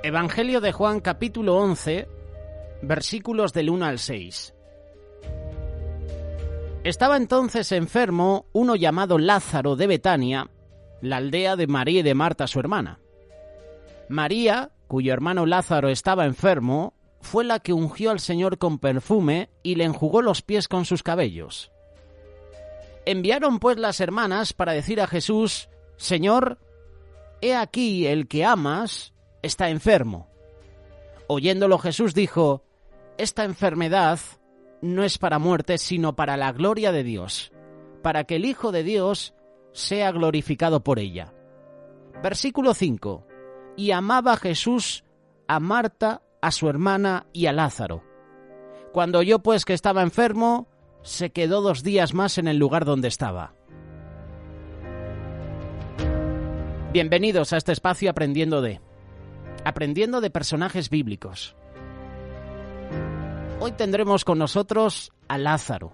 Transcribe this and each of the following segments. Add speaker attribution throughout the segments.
Speaker 1: Evangelio de Juan, capítulo 11, versículos del 1 al 6. Estaba entonces enfermo uno llamado Lázaro de Betania, la aldea de María y de Marta su hermana. María, cuyo hermano Lázaro estaba enfermo, fue la que ungió al Señor con perfume y le enjugó los pies con sus cabellos. Enviaron pues las hermanas para decir a Jesús: Señor, he aquí el que amas está enfermo. Oyéndolo Jesús dijo: Esta enfermedad no es para muerte, sino para la gloria de Dios, para que el Hijo de Dios sea glorificado por ella. Versículo 5. Y amaba Jesús a Marta, a su hermana y a Lázaro. Cuando oyó pues que estaba enfermo, se quedó 2 días más en el lugar donde estaba. Bienvenidos a este espacio aprendiendo de personajes bíblicos. Hoy tendremos con nosotros a Lázaro.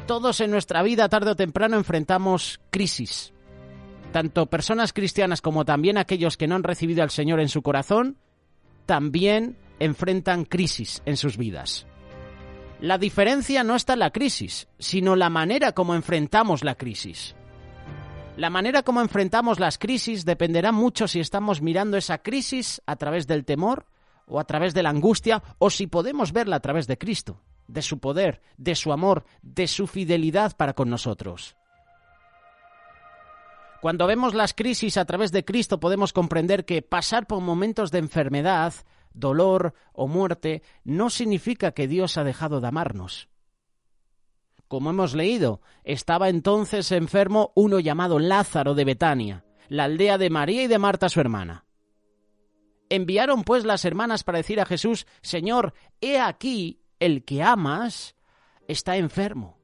Speaker 1: Todos en nuestra vida, tarde o temprano, enfrentamos crisis. Tanto personas cristianas como también aquellos que no han recibido al Señor en su corazón, también enfrentan crisis en sus vidas. La diferencia no está en la crisis, sino la manera como enfrentamos la crisis. La manera como enfrentamos las crisis dependerá mucho si estamos mirando esa crisis a través del temor o a través de la angustia, o si podemos verla a través de Cristo, de su poder, de su amor, de su fidelidad para con nosotros. Cuando vemos las crisis a través de Cristo, podemos comprender que pasar por momentos de enfermedad, dolor o muerte no significa que Dios ha dejado de amarnos. Como hemos leído, estaba entonces enfermo uno llamado Lázaro de Betania, la aldea de María y de Marta su hermana. Enviaron pues las hermanas para decir a Jesús: Señor, he aquí el que amas está enfermo.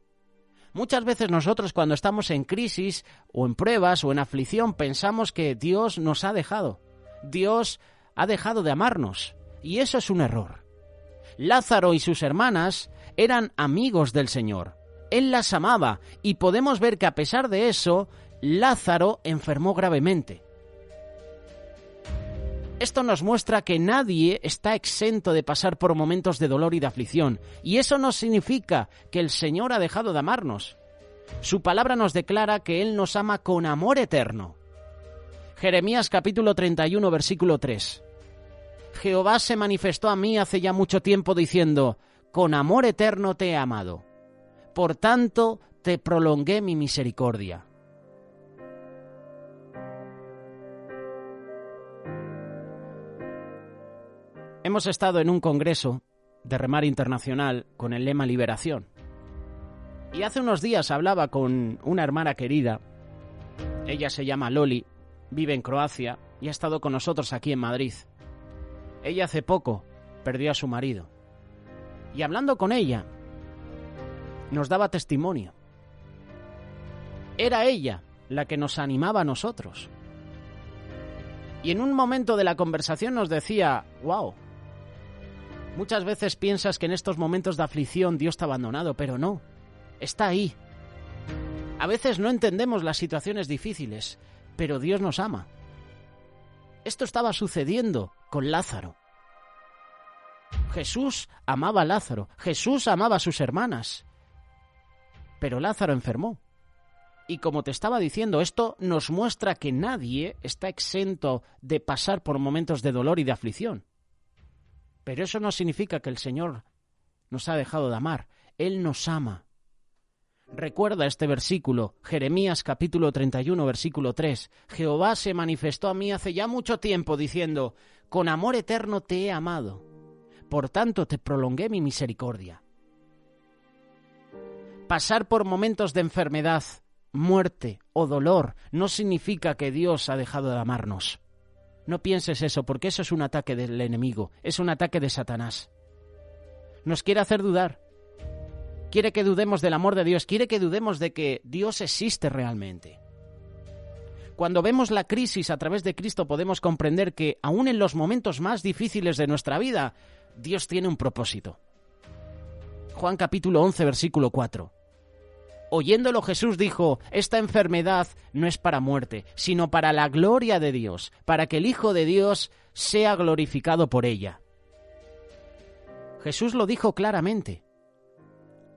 Speaker 1: Muchas veces nosotros, cuando estamos en crisis o en pruebas o en aflicción, pensamos que Dios nos ha dejado. Dios ha dejado de amarnos, y eso es un error. Lázaro y sus hermanas eran amigos del Señor. Él las amaba, y podemos ver que a pesar de eso, Lázaro enfermó gravemente. Esto nos muestra que nadie está exento de pasar por momentos de dolor y de aflicción, y eso no significa que el Señor ha dejado de amarnos. Su palabra nos declara que Él nos ama con amor eterno. Jeremías capítulo 31, versículo 3. Jehová se manifestó a mí hace ya mucho tiempo diciendo: con amor eterno te he amado. Por tanto, te prolongué mi misericordia. Hemos estado en un congreso de Remar Internacional con el lema Liberación. Y hace unos días hablaba con una hermana querida. Ella se llama Loli, vive en Croacia y ha estado con nosotros aquí en Madrid. Ella hace poco perdió a su marido. Y hablando con ella, nos daba testimonio. Era ella la que nos animaba a nosotros. Y en un momento de la conversación nos decía: wow, muchas veces piensas que en estos momentos de aflicción Dios te ha abandonado, pero no, está ahí. A veces no entendemos las situaciones difíciles, pero Dios nos ama. Esto estaba sucediendo con Lázaro. Jesús amaba a Lázaro, Jesús amaba a sus hermanas. Pero Lázaro enfermó. Y como te estaba diciendo, esto nos muestra que nadie está exento de pasar por momentos de dolor y de aflicción. Pero eso no significa que el Señor nos ha dejado de amar. Él nos ama. Recuerda este versículo, Jeremías capítulo 31, versículo 3. Jehová se manifestó a mí hace ya mucho tiempo diciendo: con amor eterno te he amado. Por tanto te prolongué mi misericordia. Pasar por momentos de enfermedad, muerte o dolor no significa que Dios ha dejado de amarnos. No pienses eso, porque eso es un ataque del enemigo, es un ataque de Satanás. Nos quiere hacer dudar. Quiere que dudemos del amor de Dios, quiere que dudemos de que Dios existe realmente. Cuando vemos la crisis a través de Cristo, podemos comprender que aún en los momentos más difíciles de nuestra vida, Dios tiene un propósito. Juan capítulo 11, versículo 4. Oyéndolo Jesús dijo: esta enfermedad no es para muerte, sino para la gloria de Dios, para que el Hijo de Dios sea glorificado por ella. Jesús lo dijo claramente.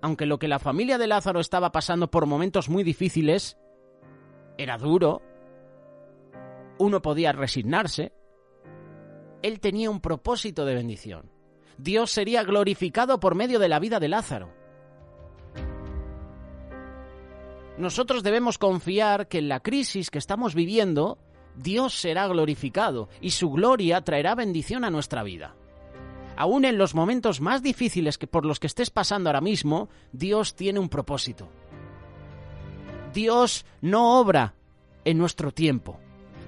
Speaker 1: Aunque lo que la familia de Lázaro estaba pasando por momentos muy difíciles, era duro, uno podía resignarse, él tenía un propósito de bendición. Dios sería glorificado por medio de la vida de Lázaro. Nosotros debemos confiar que en la crisis que estamos viviendo, Dios será glorificado y su gloria traerá bendición a nuestra vida. Aún en los momentos más difíciles por los que estés pasando ahora mismo, Dios tiene un propósito. Dios no obra en nuestro tiempo.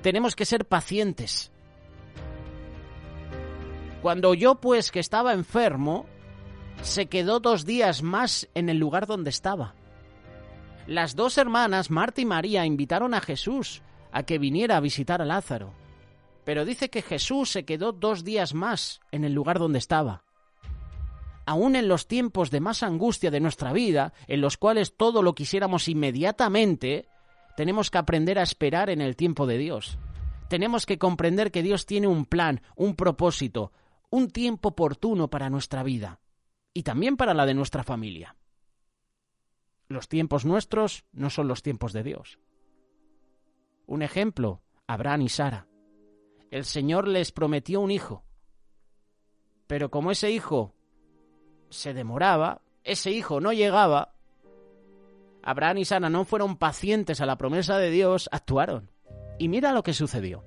Speaker 1: Tenemos que ser pacientes. Cuando oyó pues que estaba enfermo, se quedó 2 días más en el lugar donde estaba. Las 2 hermanas, Marta y María, invitaron a Jesús a que viniera a visitar a Lázaro. Pero dice que Jesús se quedó 2 días más en el lugar donde estaba. Aún en los tiempos de más angustia de nuestra vida, en los cuales todo lo quisiéramos inmediatamente, tenemos que aprender a esperar en el tiempo de Dios. Tenemos que comprender que Dios tiene un plan, un propósito, un tiempo oportuno para nuestra vida y también para la de nuestra familia. Los tiempos nuestros no son los tiempos de Dios. Un ejemplo, Abraham y Sara. El Señor les prometió un hijo, pero como ese hijo se demoraba, ese hijo no llegaba, Abraham y Sara no fueron pacientes a la promesa de Dios, actuaron. Y mira lo que sucedió.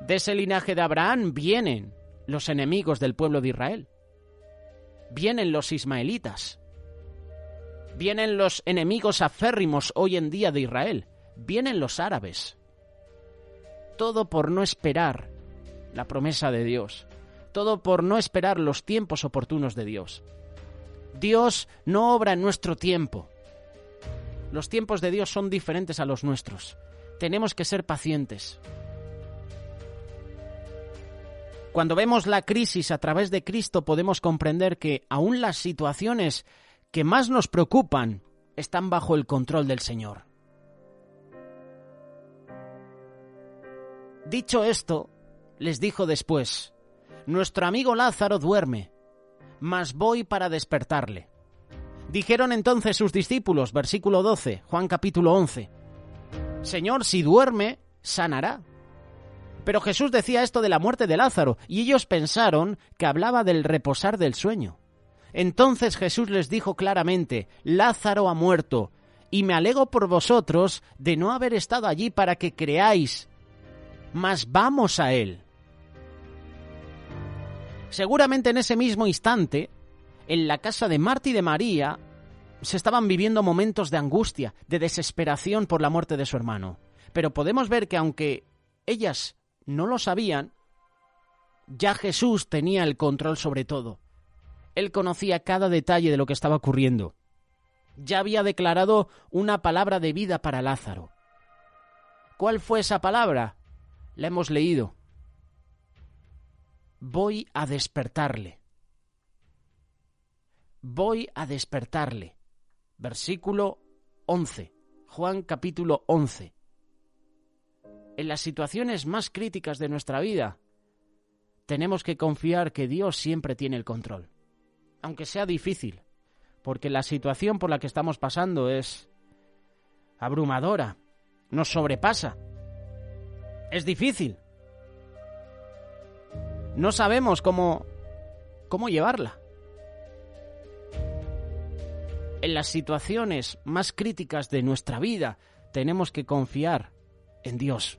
Speaker 1: De ese linaje de Abraham vienen los enemigos del pueblo de Israel. Vienen los ismaelitas. Vienen los enemigos aférrimos hoy en día de Israel. Vienen los árabes. Todo por no esperar la promesa de Dios. Todo por no esperar los tiempos oportunos de Dios. Dios no obra en nuestro tiempo. Los tiempos de Dios son diferentes a los nuestros. Tenemos que ser pacientes. Cuando vemos la crisis a través de Cristo, podemos comprender que aún las situaciones que más nos preocupan están bajo el control del Señor. Dicho esto, les dijo después: nuestro amigo Lázaro duerme, mas voy para despertarle. Dijeron entonces sus discípulos, versículo 12, Juan capítulo 11, Señor, si duerme, sanará. Pero Jesús decía esto de la muerte de Lázaro, y ellos pensaron que hablaba del reposar del sueño. Entonces Jesús les dijo claramente: Lázaro ha muerto, y me alegro por vosotros de no haber estado allí para que creáis, mas vamos a él. Seguramente en ese mismo instante, en la casa de Marta y de María, se estaban viviendo momentos de angustia, de desesperación por la muerte de su hermano. Pero podemos ver que aunque ellas no lo sabían, ya Jesús tenía el control sobre todo. Él conocía cada detalle de lo que estaba ocurriendo. Ya había declarado una palabra de vida para Lázaro. ¿Cuál fue esa palabra? La hemos leído. Voy a despertarle. Voy a despertarle. Versículo 11. Juan capítulo 11. En las situaciones más críticas de nuestra vida, tenemos que confiar que Dios siempre tiene el control. Aunque sea difícil, porque la situación por la que estamos pasando es abrumadora, nos sobrepasa. Es difícil. No sabemos cómo llevarla. En las situaciones más críticas de nuestra vida, tenemos que confiar en Dios.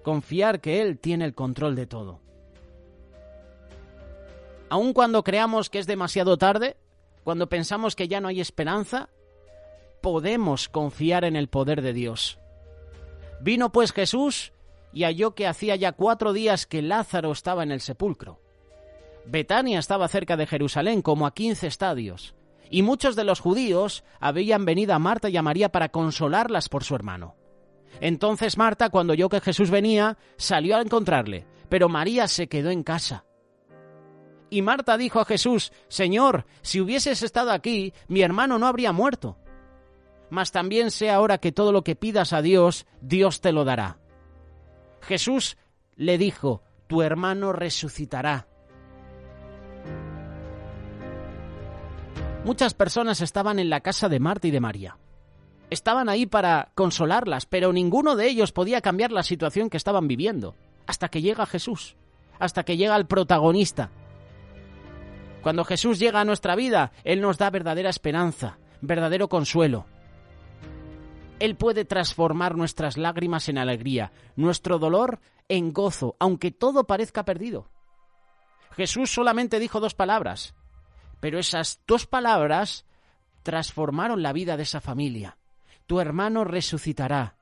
Speaker 1: Confiar que Él tiene el control de todo. Aun cuando creamos que es demasiado tarde, cuando pensamos que ya no hay esperanza, podemos confiar en el poder de Dios. Vino pues Jesús y halló que hacía ya 4 días que Lázaro estaba en el sepulcro. Betania estaba cerca de Jerusalén, como a 15 estadios, y muchos de los judíos habían venido a Marta y a María para consolarlas por su hermano. Entonces Marta, cuando oyó que Jesús venía, salió a encontrarle, pero María se quedó en casa. Y Marta dijo a Jesús: Señor, si hubieses estado aquí, mi hermano no habría muerto. Mas también sé ahora que todo lo que pidas a Dios, Dios te lo dará. Jesús le dijo: tu hermano resucitará. Muchas personas estaban en la casa de Marta y de María. Estaban ahí para consolarlas, pero ninguno de ellos podía cambiar la situación que estaban viviendo, hasta que llega Jesús, hasta que llega el protagonista. Cuando Jesús llega a nuestra vida, Él nos da verdadera esperanza, verdadero consuelo. Él puede transformar nuestras lágrimas en alegría, nuestro dolor en gozo, aunque todo parezca perdido. Jesús solamente dijo 2 palabras, pero esas 2 palabras transformaron la vida de esa familia. Tu hermano resucitará.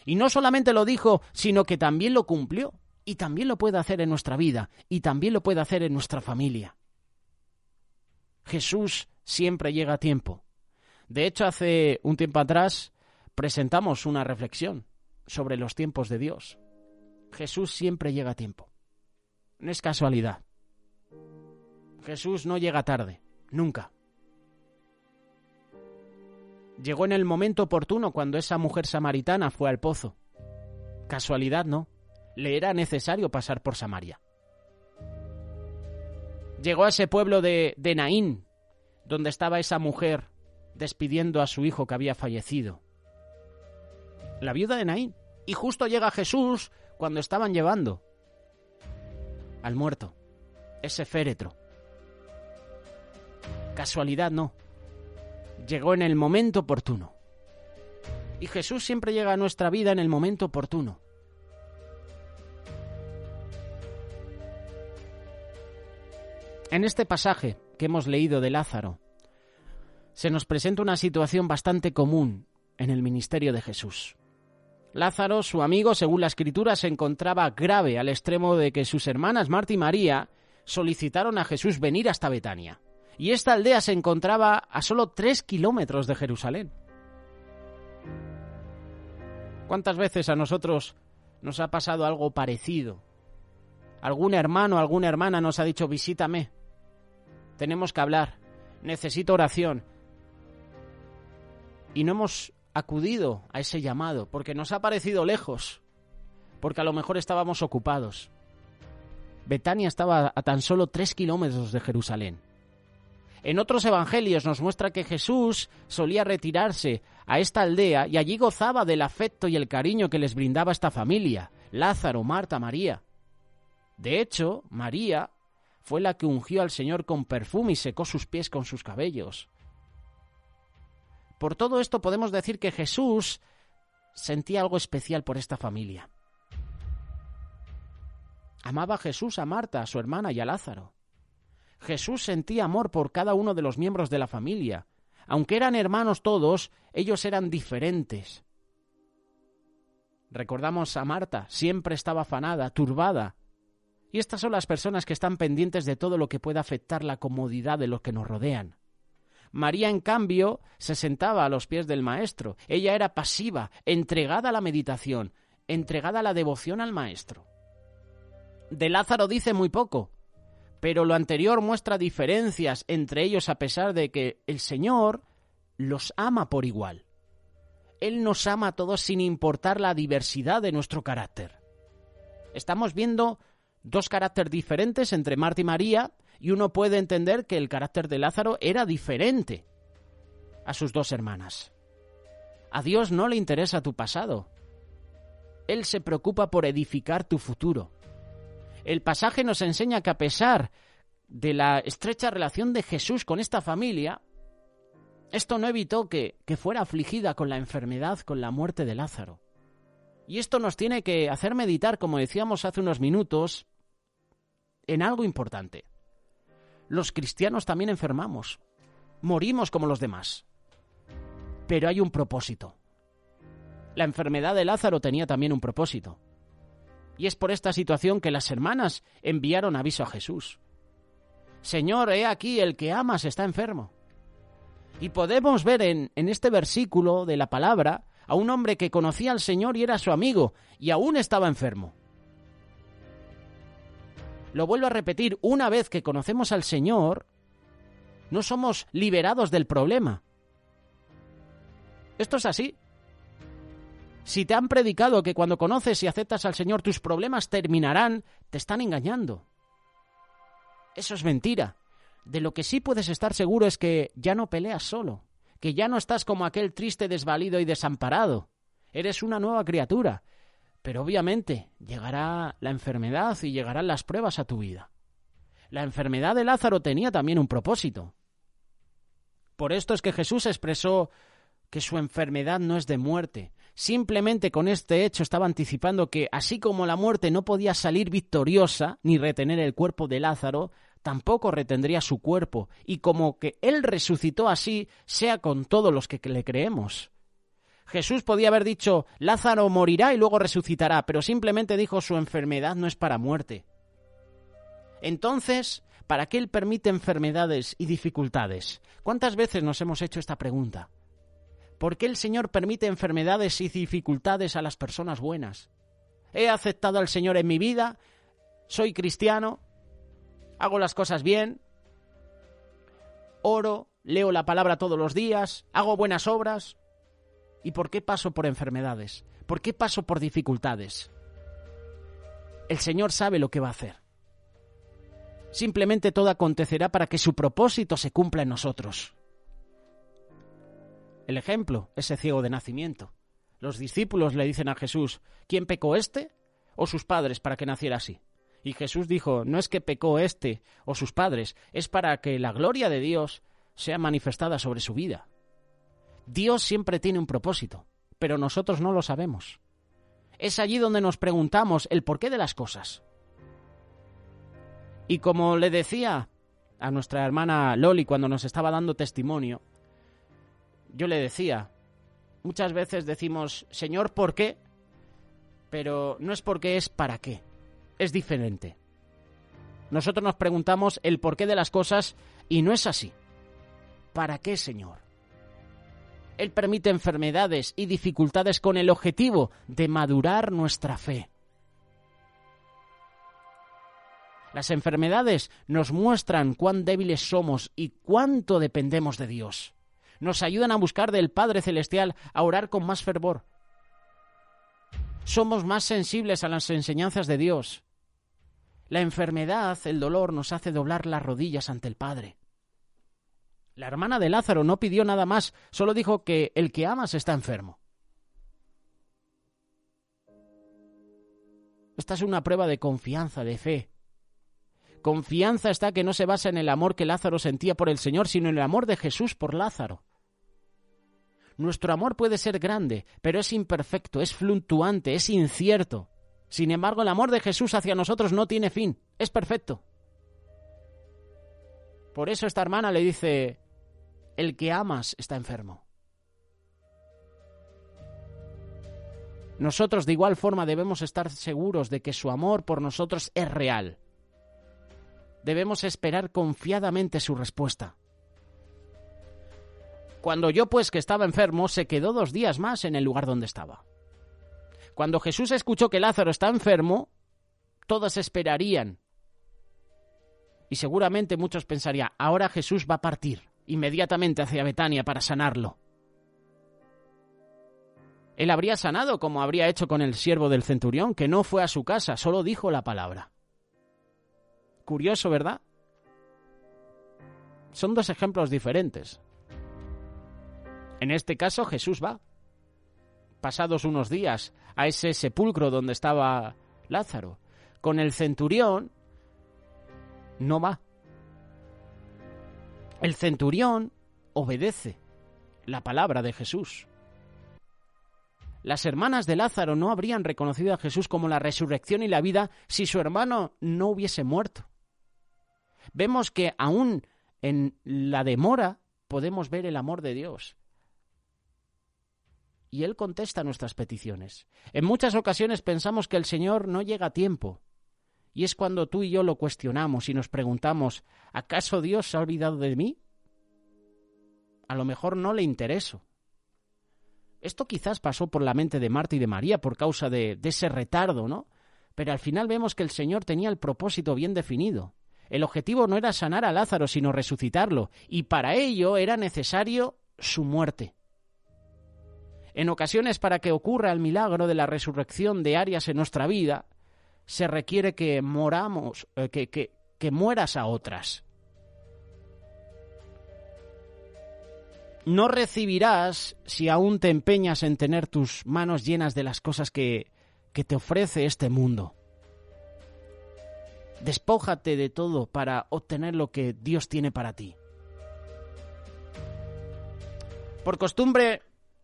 Speaker 1: Y no solamente lo dijo, sino que también lo cumplió. Y también lo puede hacer en nuestra vida. Y también lo puede hacer en nuestra familia. Jesús siempre llega a tiempo. De hecho, hace un tiempo atrás presentamos una reflexión sobre los tiempos de Dios. Jesús siempre llega a tiempo. No es casualidad. Jesús no llega tarde, nunca. Llegó en el momento oportuno cuando esa mujer samaritana fue al pozo. Casualidad no, le era necesario pasar por Samaria. Llegó a ese pueblo de Naín, donde estaba esa mujer despidiendo a su hijo que había fallecido. La viuda de Naín. Y justo llega Jesús cuando estaban llevando al muerto, ese féretro. Casualidad no. Llegó en el momento oportuno. Y Jesús siempre llega a nuestra vida en el momento oportuno. En este pasaje que hemos leído de Lázaro, se nos presenta una situación bastante común en el ministerio de Jesús. Lázaro, su amigo, según la Escritura, se encontraba grave al extremo de que sus hermanas Marta y María solicitaron a Jesús venir hasta Betania. Y esta aldea se encontraba a solo 3 kilómetros de Jerusalén. ¿Cuántas veces a nosotros nos ha pasado algo parecido? Algún hermano, alguna hermana nos ha dicho: visítame, tenemos que hablar, necesito oración. Y no hemos acudido a ese llamado porque nos ha parecido lejos, porque a lo mejor estábamos ocupados. Betania estaba a tan solo 3 kilómetros de Jerusalén. En otros evangelios nos muestra que Jesús solía retirarse a esta aldea y allí gozaba del afecto y el cariño que les brindaba esta familia, Lázaro, Marta, María. De hecho, María fue la que ungió al Señor con perfume y secó sus pies con sus cabellos. Por todo esto podemos decir que Jesús sentía algo especial por esta familia. Amaba a Jesús a Marta, a su hermana y a Lázaro. Jesús sentía amor por cada uno de los miembros de la familia. Aunque eran hermanos todos, ellos eran diferentes. Recordamos a Marta, siempre estaba afanada, turbada. Y estas son las personas que están pendientes de todo lo que pueda afectar la comodidad de los que nos rodean. María, en cambio, se sentaba a los pies del Maestro. Ella era pasiva, entregada a la meditación, entregada a la devoción al Maestro. De Lázaro dice muy poco, pero lo anterior muestra diferencias entre ellos a pesar de que el Señor los ama por igual. Él nos ama a todos sin importar la diversidad de nuestro carácter. Estamos viendo 2 caracteres diferentes entre Marta y María, y uno puede entender que el carácter de Lázaro era diferente a sus 2 hermanas. A Dios no le interesa tu pasado. Él se preocupa por edificar tu futuro. El pasaje nos enseña que a pesar de la estrecha relación de Jesús con esta familia, esto no evitó que fuera afligida con la enfermedad, con la muerte de Lázaro. Y esto nos tiene que hacer meditar, como decíamos hace unos minutos, en algo importante. Los cristianos también enfermamos, morimos como los demás, pero hay un propósito. La enfermedad de Lázaro tenía también un propósito. Y es por esta situación que las hermanas enviaron aviso a Jesús. Señor, he aquí, el que amas está enfermo. Y podemos ver en este versículo de la palabra a un hombre que conocía al Señor y era su amigo, y aún estaba enfermo. Lo vuelvo a repetir, una vez que conocemos al Señor, no somos liberados del problema. Esto es así. Si te han predicado que cuando conoces y aceptas al Señor tus problemas terminarán, te están engañando. Eso es mentira. De lo que sí puedes estar seguro es que ya no peleas solo, que ya no estás como aquel triste, desvalido y desamparado. Eres una nueva criatura. Pero obviamente llegará la enfermedad y llegarán las pruebas a tu vida. La enfermedad de Lázaro tenía también un propósito. Por esto es que Jesús expresó que su enfermedad no es de muerte. Simplemente con este hecho estaba anticipando que, así como la muerte no podía salir victoriosa ni retener el cuerpo de Lázaro, tampoco retendría su cuerpo, y como que Él resucitó así, sea con todos los que le creemos. Jesús podía haber dicho, Lázaro morirá y luego resucitará, pero simplemente dijo, su enfermedad no es para muerte. Entonces, ¿para qué Él permite enfermedades y dificultades? ¿Cuántas veces nos hemos hecho esta pregunta? ¿Por qué el Señor permite enfermedades y dificultades a las personas buenas? He aceptado al Señor en mi vida, soy cristiano, hago las cosas bien, oro, leo la palabra todos los días, hago buenas obras. ¿Y por qué paso por enfermedades? ¿Por qué paso por dificultades? El Señor sabe lo que va a hacer. Simplemente todo acontecerá para que su propósito se cumpla en nosotros. El ejemplo, ese ciego de nacimiento. Los discípulos le dicen a Jesús, ¿quién pecó este o sus padres para que naciera así? Y Jesús dijo, no es que pecó este o sus padres, es para que la gloria de Dios sea manifestada sobre su vida. Dios siempre tiene un propósito, pero nosotros no lo sabemos. Es allí donde nos preguntamos el porqué de las cosas. Y como le decía a nuestra hermana Loli cuando nos estaba dando testimonio, yo le decía, muchas veces decimos, Señor, ¿por qué? Pero no es porque, es para qué. Es diferente. Nosotros nos preguntamos el porqué de las cosas y no es así. ¿Para qué, Señor? Él permite enfermedades y dificultades con el objetivo de madurar nuestra fe. Las enfermedades nos muestran cuán débiles somos y cuánto dependemos de Dios. Nos ayudan a buscar del Padre Celestial, a orar con más fervor. Somos más sensibles a las enseñanzas de Dios. La enfermedad, el dolor, nos hace doblar las rodillas ante el Padre. La hermana de Lázaro no pidió nada más, solo dijo que el que amas está enfermo. Esta es una prueba de confianza, de fe. Confianza está que no se basa en el amor que Lázaro sentía por el Señor, sino en el amor de Jesús por Lázaro. Nuestro amor puede ser grande, pero es imperfecto, es fluctuante, es incierto. Sin embargo, el amor de Jesús hacia nosotros no tiene fin, es perfecto. Por eso esta hermana le dice, el que amas está enfermo. Nosotros de igual forma debemos estar seguros de que su amor por nosotros es real. Debemos esperar confiadamente su respuesta. Cuando yo, pues, que estaba enfermo, se quedó 2 días más en el lugar donde estaba. Cuando Jesús escuchó que Lázaro está enfermo, todos esperarían. Y seguramente muchos pensarían, ahora Jesús va a partir inmediatamente hacia Betania para sanarlo. Él habría sanado como habría hecho con el siervo del centurión, que no fue a su casa, solo dijo la palabra. Curioso, ¿verdad? Son 2 ejemplos diferentes. En este caso, Jesús va, pasados unos días, a ese sepulcro donde estaba Lázaro. Con el centurión, no va. El centurión obedece la palabra de Jesús. Las hermanas de Lázaro no habrían reconocido a Jesús como la resurrección y la vida si su hermano no hubiese muerto. Vemos que aún en la demora podemos ver el amor de Dios. Y Él contesta nuestras peticiones. En muchas ocasiones pensamos que el Señor no llega a tiempo. Y es cuando tú y yo lo cuestionamos y nos preguntamos, ¿acaso Dios se ha olvidado de mí? A lo mejor no le intereso. Esto quizás pasó por la mente de Marta y de María por causa de ese retardo, ¿no? Pero al final vemos que el Señor tenía el propósito bien definido. El objetivo no era sanar a Lázaro, sino resucitarlo, y para ello era necesario su muerte. En ocasiones, para que ocurra el milagro de la resurrección de áreas en nuestra vida, se requiere que moramos, que mueras a otras. No recibirás si aún te empeñas en tener tus manos llenas de las cosas que te ofrece este mundo. Despójate de todo para obtener lo que Dios tiene para ti. Por costumbre,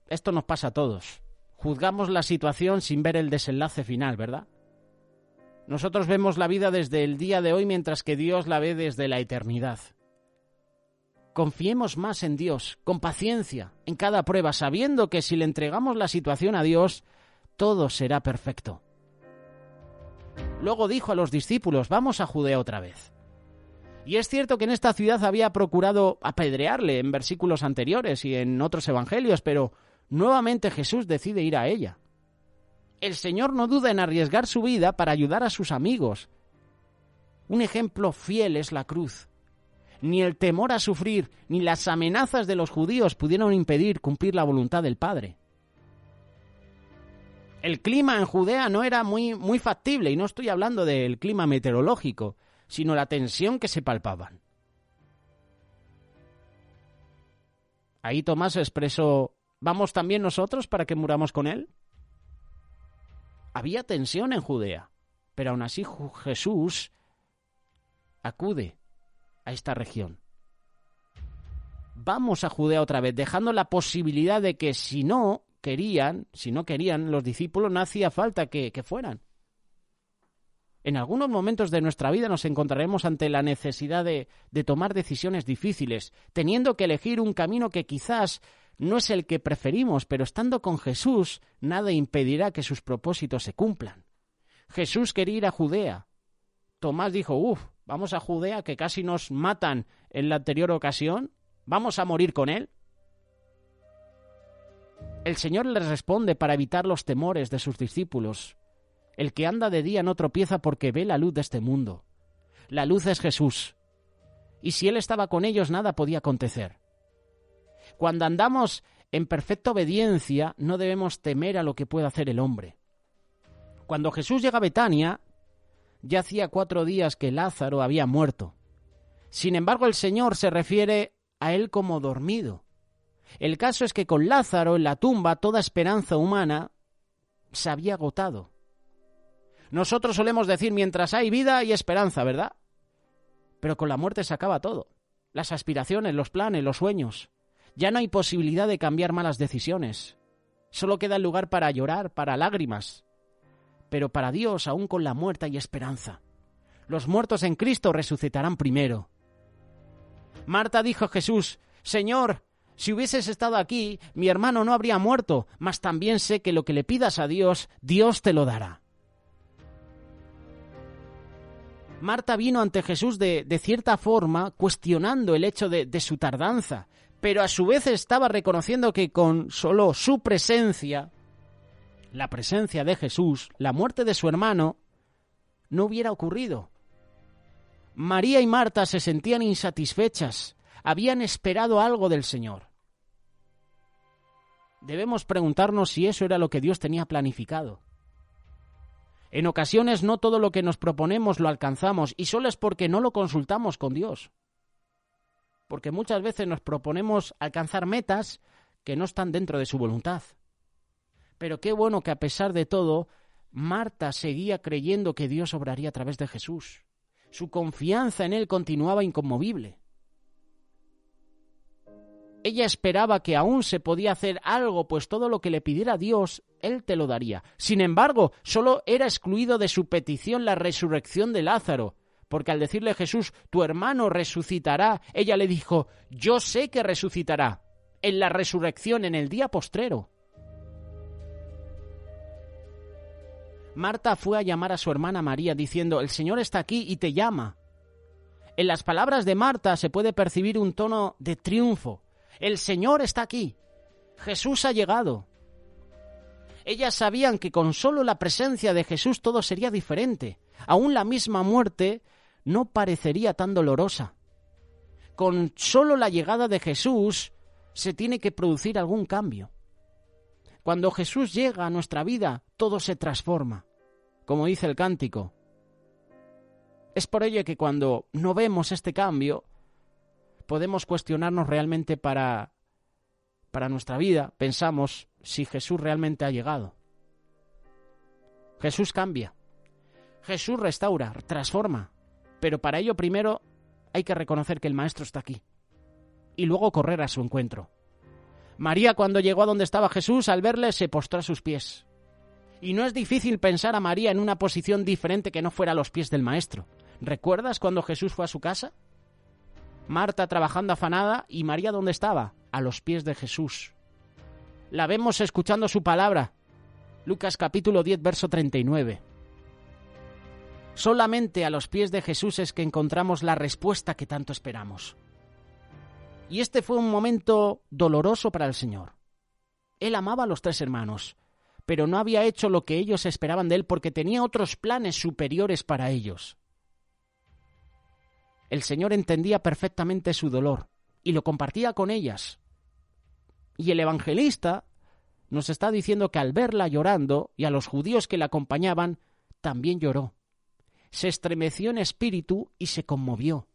Speaker 1: esto nos pasa a todos. Juzgamos la situación sin ver el desenlace final, ¿verdad? Nosotros vemos la vida desde el día de hoy mientras que Dios la ve desde la eternidad. Confiemos más en Dios, con paciencia, en cada prueba, sabiendo que si le entregamos la situación a Dios, todo será perfecto. Luego dijo a los discípulos, vamos a Judea otra vez. Y es cierto que en esta ciudad había procurado apedrearle en versículos anteriores y en otros evangelios, pero nuevamente Jesús decide ir a ella. El Señor no duda en arriesgar su vida para ayudar a sus amigos. Un ejemplo fiel es la cruz. Ni el temor a sufrir, ni las amenazas de los judíos pudieron impedir cumplir la voluntad del Padre. El clima en Judea no era muy factible, y no estoy hablando del clima meteorológico, sino la tensión que se palpaban. Ahí Tomás expresó, ¿vamos también nosotros para que muramos con él? Había tensión en Judea, pero aún así Jesús acude a esta región. Vamos a Judea otra vez, dejando la posibilidad de que si no querían los discípulos, no hacía falta que fueran. En algunos momentos de nuestra vida nos encontraremos ante la necesidad de tomar decisiones difíciles, teniendo que elegir un camino que quizás no es el que preferimos, pero estando con Jesús, nada impedirá que sus propósitos se cumplan. Jesús quería ir a Judea. Tomás dijo, vamos a Judea, que casi nos matan en la anterior ocasión, ¿vamos a morir con él? El Señor les responde para evitar los temores de sus discípulos. El que anda de día no tropieza porque ve la luz de este mundo. La luz es Jesús. Y si Él estaba con ellos, nada podía acontecer. Cuando andamos en perfecta obediencia, no debemos temer a lo que pueda hacer el hombre. Cuando Jesús llega a Betania, ya hacía 4 días que Lázaro había muerto. Sin embargo, el Señor se refiere a él como dormido. El caso es que con Lázaro en la tumba toda esperanza humana se había agotado. Nosotros solemos decir, mientras hay vida hay esperanza, ¿verdad? Pero con la muerte se acaba todo. Las aspiraciones, los planes, los sueños. Ya no hay posibilidad de cambiar malas decisiones. Solo queda el lugar para llorar, para lágrimas. Pero para Dios, aún con la muerte hay esperanza. Los muertos en Cristo resucitarán primero. Marta dijo a Jesús, Señor, si hubieses estado aquí, mi hermano no habría muerto, mas también sé que lo que le pidas a Dios, Dios te lo dará. Marta vino ante Jesús de cierta forma cuestionando el hecho de su tardanza, pero a su vez estaba reconociendo que con solo su presencia, la presencia de Jesús, la muerte de su hermano, no hubiera ocurrido. María y Marta se sentían insatisfechas, habían esperado algo del Señor. Debemos preguntarnos si eso era lo que Dios tenía planificado. En ocasiones no todo lo que nos proponemos lo alcanzamos y solo es porque no lo consultamos con Dios. Porque muchas veces nos proponemos alcanzar metas que no están dentro de su voluntad. Pero qué bueno que a pesar de todo, Marta seguía creyendo que Dios obraría a través de Jesús. Su confianza en Él continuaba inconmovible. Ella esperaba que aún se podía hacer algo, pues todo lo que le pidiera Dios, Él te lo daría. Sin embargo, solo era excluido de su petición la resurrección de Lázaro, porque al decirle a Jesús, tu hermano resucitará, ella le dijo, yo sé que resucitará, en la resurrección, en el día postrero. Marta fue a llamar a su hermana María diciendo, el Señor está aquí y te llama. En las palabras de Marta se puede percibir un tono de triunfo. El Señor está aquí. Jesús ha llegado. Ellas sabían que con solo la presencia de Jesús todo sería diferente. Aún la misma muerte no parecería tan dolorosa. Con solo la llegada de Jesús se tiene que producir algún cambio. Cuando Jesús llega a nuestra vida, todo se transforma, como dice el cántico. Es por ello que cuando no vemos este cambio, podemos cuestionarnos realmente para nuestra vida. Pensamos si Jesús realmente ha llegado. Jesús cambia, Jesús restaura, transforma, pero para ello primero hay que reconocer que el Maestro está aquí y luego correr a su encuentro. María, cuando llegó a donde estaba Jesús, al verle se postró a sus pies. Y no es difícil pensar a María en una posición diferente que no fuera a los pies del Maestro. ¿Recuerdas cuando Jesús fue a su casa? Marta trabajando afanada y María, ¿dónde estaba? A los pies de Jesús. La vemos escuchando su palabra. Lucas capítulo 10, verso 39. Solamente a los pies de Jesús es que encontramos la respuesta que tanto esperamos. Y este fue un momento doloroso para el Señor. Él amaba a los 3 hermanos, pero no había hecho lo que ellos esperaban de él porque tenía otros planes superiores para ellos. El Señor entendía perfectamente su dolor y lo compartía con ellas. Y el evangelista nos está diciendo que al verla llorando y a los judíos que la acompañaban, también lloró. Se estremeció en espíritu y se conmovió.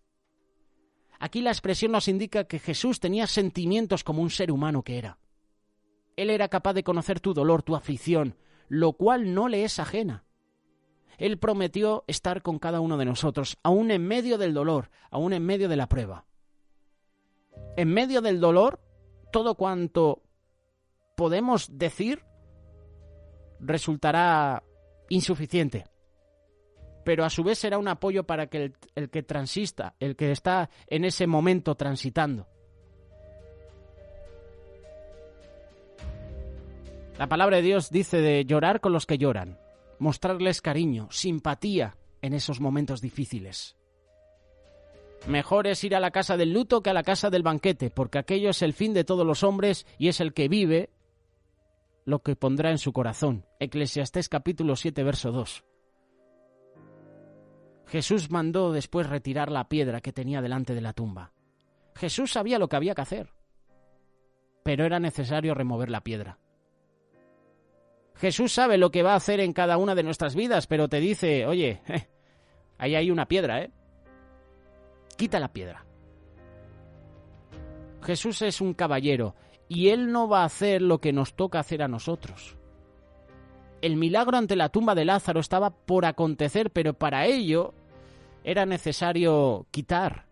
Speaker 1: Aquí la expresión nos indica que Jesús tenía sentimientos como un ser humano que era. Él era capaz de conocer tu dolor, tu aflicción, lo cual no le es ajena. Él prometió estar con cada uno de nosotros, aún en medio del dolor, aún en medio de la prueba. En medio del dolor, todo cuanto podemos decir resultará insuficiente. Pero a su vez será un apoyo para que el que transista, el que está en ese momento transitando. La palabra de Dios dice de llorar con los que lloran, mostrarles cariño, simpatía en esos momentos difíciles. Mejor es ir a la casa del luto que a la casa del banquete, porque aquello es el fin de todos los hombres y es el que vive lo que pondrá en su corazón. Eclesiastés capítulo 7, verso 2. Jesús mandó después retirar la piedra que tenía delante de la tumba. Jesús sabía lo que había que hacer, pero era necesario remover la piedra. Jesús sabe lo que va a hacer en cada una de nuestras vidas, pero te dice, oye, ahí hay una piedra, quita la piedra. Jesús es un caballero y Él no va a hacer lo que nos toca hacer a nosotros. El milagro ante la tumba de Lázaro estaba por acontecer, pero para ello era necesario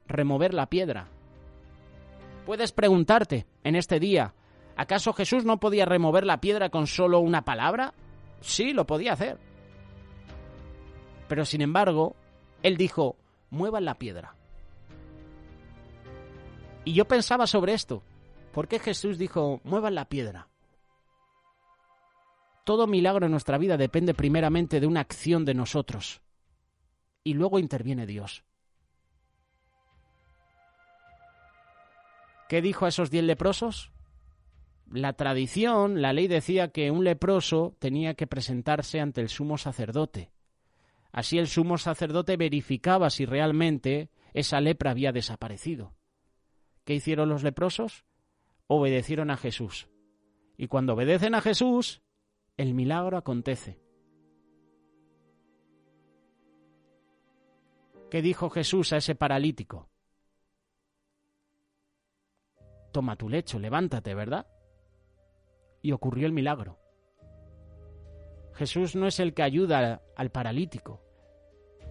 Speaker 1: remover la piedra. Puedes preguntarte en este día, ¿acaso Jesús no podía remover la piedra con solo una palabra? Sí, lo podía hacer. Pero sin embargo, Él dijo, muevan la piedra. Y yo pensaba sobre esto. ¿Por qué Jesús dijo, muevan la piedra? Todo milagro en nuestra vida depende primeramente de una acción de nosotros. Y luego interviene Dios. ¿Qué dijo a esos 10 leprosos? La tradición, la ley decía que un leproso tenía que presentarse ante el sumo sacerdote. Así el sumo sacerdote verificaba si realmente esa lepra había desaparecido. ¿Qué hicieron los leprosos? Obedecieron a Jesús. Y cuando obedecen a Jesús, el milagro acontece. ¿Qué dijo Jesús a ese paralítico? Toma tu lecho, levántate, ¿verdad? Y ocurrió el milagro. Jesús no es el que ayuda al paralítico.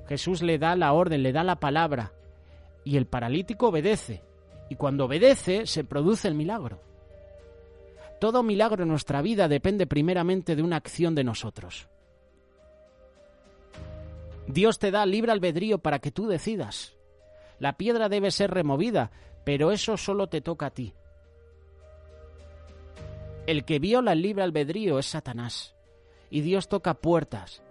Speaker 1: Jesús le da la orden, le da la palabra, y el paralítico obedece. Y cuando obedece, se produce el milagro. Todo milagro en nuestra vida depende primeramente de una acción de nosotros. Dios te da libre albedrío para que tú decidas. La piedra debe ser removida, pero eso solo te toca a ti. El que viola el libre albedrío es Satanás, y Dios toca puertas.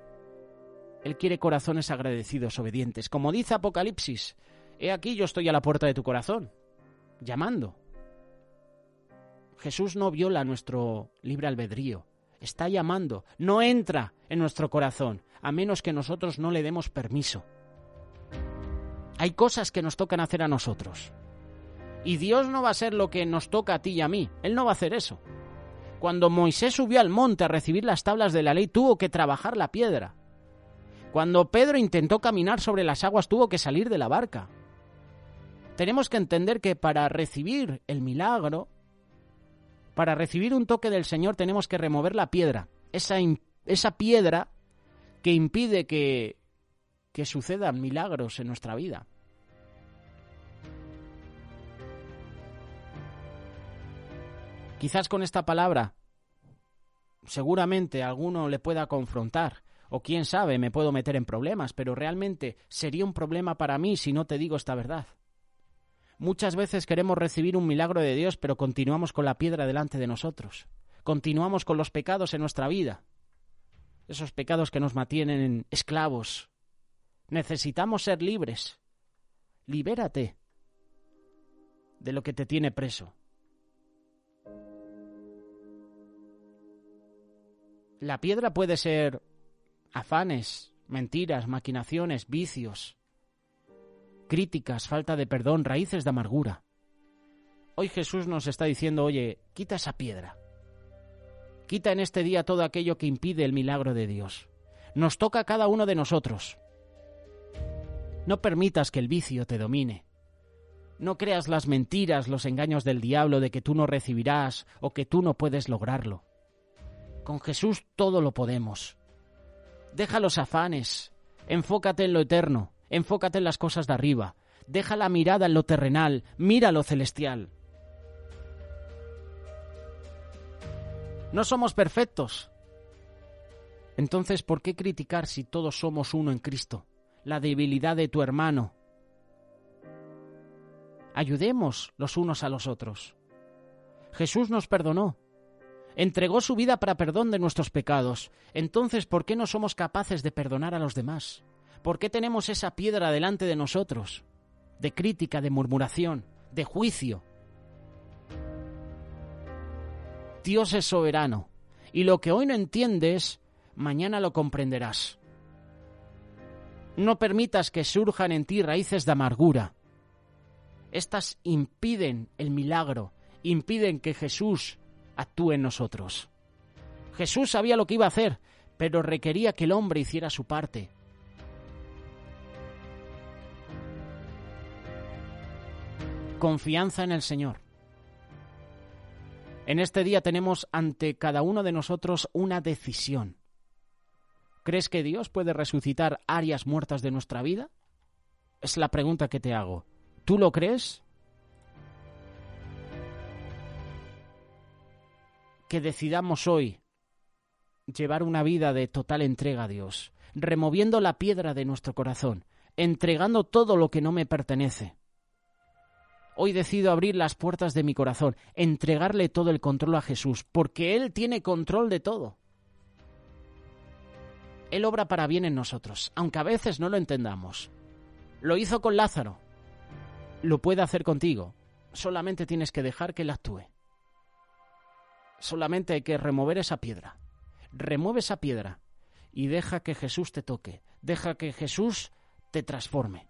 Speaker 1: Él quiere corazones agradecidos, obedientes. Como dice Apocalipsis, he aquí yo estoy a la puerta de tu corazón, llamando. Jesús no viola nuestro libre albedrío. está llamando, no entra en nuestro corazón, a menos que nosotros no le demos permiso. Hay cosas que nos tocan hacer a nosotros. Y Dios no va a hacer lo que nos toca a ti y a mí. Él no va a hacer eso. Cuando Moisés subió al monte a recibir las tablas de la ley, tuvo que trabajar la piedra. Cuando Pedro intentó caminar sobre las aguas, tuvo que salir de la barca. Tenemos que entender que para recibir el milagro, para recibir un toque del Señor, tenemos que remover la piedra. Esa piedra que impide que sucedan milagros en nuestra vida. Quizás con esta palabra seguramente a alguno le pueda confrontar, o quién sabe, me puedo meter en problemas, pero realmente sería un problema para mí si no te digo esta verdad. Muchas veces queremos recibir un milagro de Dios, pero continuamos con la piedra delante de nosotros. Continuamos con los pecados en nuestra vida. Esos pecados que nos mantienen esclavos. Necesitamos ser libres. Libérate de lo que te tiene preso. La piedra puede ser afanes, mentiras, maquinaciones, vicios, críticas, falta de perdón, raíces de amargura. Hoy Jesús nos está diciendo, oye, quita esa piedra. Quita en este día todo aquello que impide el milagro de Dios. Nos toca a cada uno de nosotros. No permitas que el vicio te domine. No creas las mentiras, los engaños del diablo de que tú no recibirás o que tú no puedes lograrlo. Con Jesús todo lo podemos. Deja los afanes, enfócate en lo eterno, enfócate en las cosas de arriba, deja la mirada en lo terrenal, mira lo celestial. No somos perfectos. Entonces, ¿por qué criticar si todos somos uno en Cristo? La debilidad de tu hermano. Ayudemos los unos a los otros. Jesús nos perdonó. Entregó su vida para perdón de nuestros pecados. Entonces, ¿por qué no somos capaces de perdonar a los demás? ¿Por qué tenemos esa piedra delante de nosotros? De crítica, de murmuración, de juicio. Dios es soberano. Y lo que hoy no entiendes, mañana lo comprenderás. No permitas que surjan en ti raíces de amargura. Estas impiden el milagro, impiden que Jesús actúe en nosotros. Jesús sabía lo que iba a hacer, pero requería que el hombre hiciera su parte. Confianza en el Señor. En este día tenemos ante cada uno de nosotros una decisión. ¿Crees que Dios puede resucitar áreas muertas de nuestra vida? Es la pregunta que te hago. ¿Tú lo crees? Que decidamos hoy llevar una vida de total entrega a Dios, removiendo la piedra de nuestro corazón, entregando todo lo que no me pertenece. Hoy decido abrir las puertas de mi corazón, entregarle todo el control a Jesús, porque Él tiene control de todo. Él obra para bien en nosotros, aunque a veces no lo entendamos. Lo hizo con Lázaro. Lo puede hacer contigo. Solamente tienes que dejar que Él actúe. Solamente hay que remover esa piedra. Remueve esa piedra y deja que Jesús te toque. Deja que Jesús te transforme.